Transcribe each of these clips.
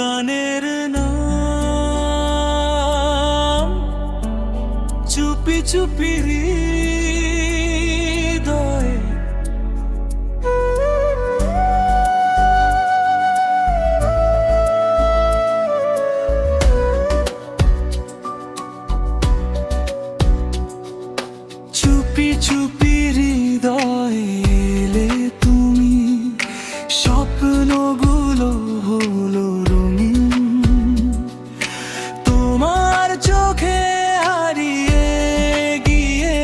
গানের নাম চুপি চুপি হৃদয়ে। চুপি চুপি হৃদয়ে এলে তুমি, স্বপ্নগুলো হলো রঙিন। তোমার চোখে হারিয়ে গিয়ে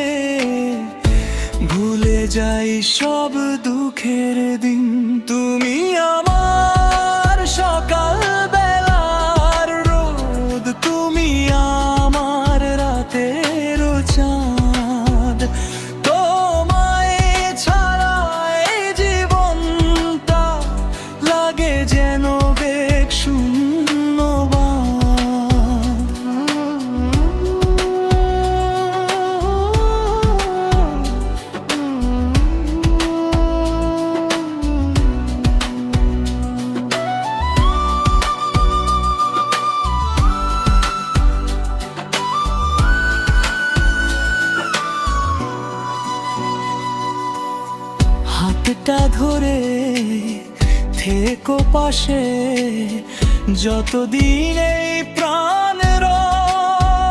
ভুলে যাই সব দুঃখের দিন। তুমি আমার সকাল বেলার রোদ, তুমি আমার রাতের চাঁদ। তোমায় ছাড়া এই জীবনটা লাগে যেন বেগ হাতটা ধরে থেকো পাশে, যতদিন এই প্রাণ রয়।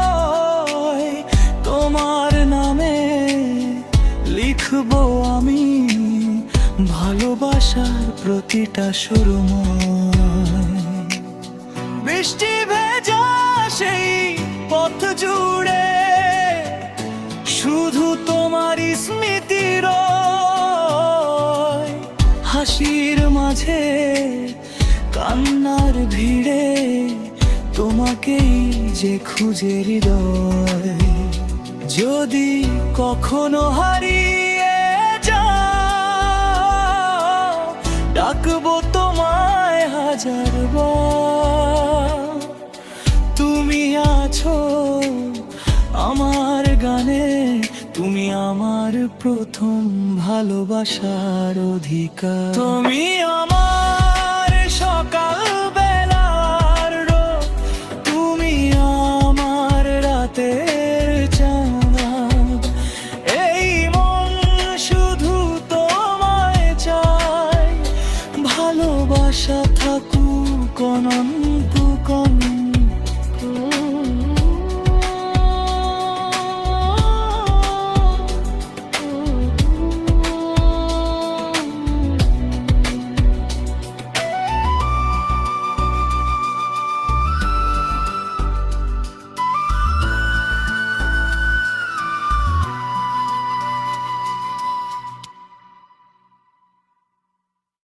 তোমার নামে লিখবো আমি ভালোবাসার প্রতিটা সুরময়। বৃষ্টি ভেজা সেই পথ জুড়ে শুধু তোমারই স্মৃতির হাসির মাঝে কান্নার ভিড়ে, তোমাকেই যে খুঁজে হৃদয়। যদি কখনো হারিয়ে যাও, ডাকবো তোমায় হাজারবার। তুমি আছো আমার গানে, তুমি আমার প্রথম ভালোবাসার অধিকার। তুমি আমার সকাল